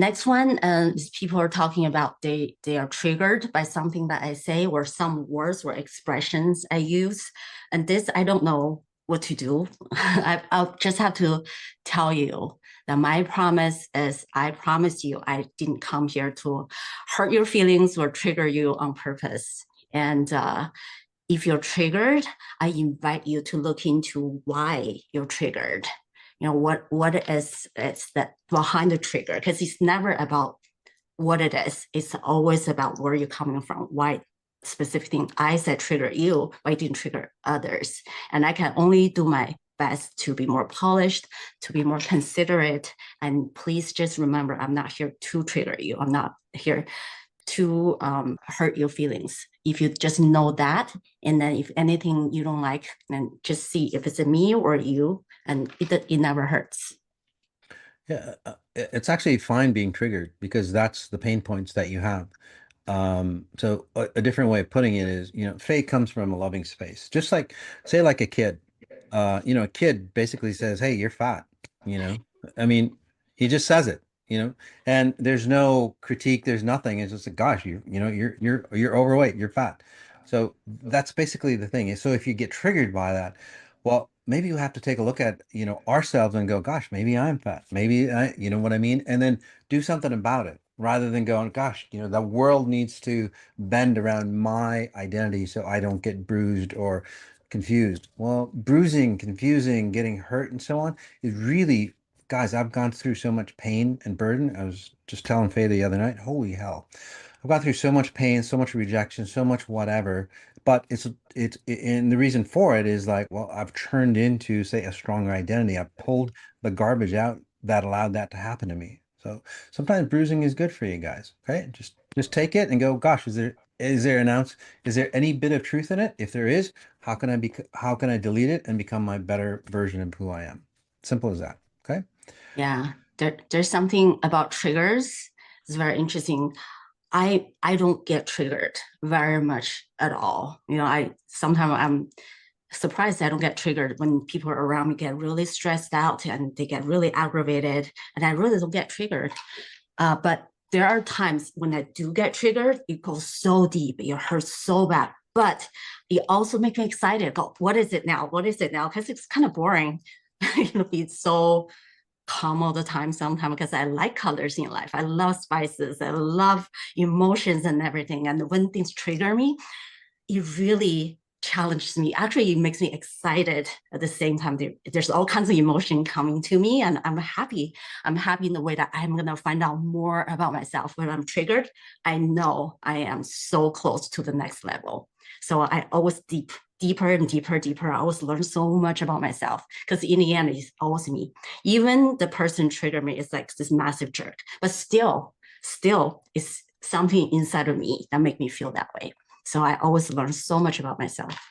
Next one is people are talking about they are triggered by something that I say or some words or expressions I use. And this, I don't know what to do. I'll just have to tell you that my promise is I promise you I didn't come here to hurt your feelings or trigger you on purpose. And if you're triggered, I invite you to look into why you're triggered. What is it's that behind the trigger, because it's never about what it is. It's always about where you're coming from, why specific thing I said trigger you, why didn't trigger others. And I can only do my best to be more polished, to be more considerate. And please just remember, I'm not here to trigger you. I'm not here to hurt your feelings. If you just know that, and then if anything you don't like, then just see if it's a me or you, and it never hurts. Yeah, it's actually fine being triggered because that's the pain points that you have. So a different way of putting it is, Faye comes from a loving space. Just like, say, like a kid. A kid basically says, "Hey, you're fat." You know, I mean, he just says it. And there's no critique. There's nothing. It's just like, gosh, you're overweight. You're fat. So that's basically the thing. So if you get triggered by that, well, maybe you have to take a look at, ourselves and go, gosh, maybe I'm fat. Maybe you know what I mean? And then do something about it rather than going, gosh, the world needs to bend around my identity so I don't get bruised or confused. Well, bruising, confusing, getting hurt and so on is really, guys, I've gone through so much pain and burden. I was just telling Faye the other night, holy hell. I've gone through so much pain, so much rejection, so much whatever, but and the reason for it is like, well, I've turned into, say, a stronger identity. I've pulled the garbage out that allowed that to happen to me. So sometimes bruising is good for you guys. Okay, just take it and go, gosh, is there any bit of truth in it? If there is, how can I delete it and become my better version of who I am? Simple as that. Okay. Yeah, there's something about triggers. It's very interesting. I don't get triggered very much at all. I sometimes I'm surprised I don't get triggered when people around me get really stressed out and they get really aggravated, and I really don't get triggered. But there are times when I do get triggered, it goes so deep, it hurts so bad. But it also makes me excited. Go, what is it now? What is it now? Because it's kind of boring, be so calm all the time sometimes because I like colors in life. I love spices. I love emotions and everything. And when things trigger me, it really challenges me. Actually, it makes me excited at the same time. There's all kinds of emotion coming to me, and I'm happy. I'm happy in the way that I'm gonna find out more about myself. When I'm triggered, I know I am so close to the next level. So I always deeper and deeper. I always learn so much about myself because in the end, it's always me. Even the person triggered me is like this massive jerk, but still, it's something inside of me that make me feel that way. So I always learn so much about myself.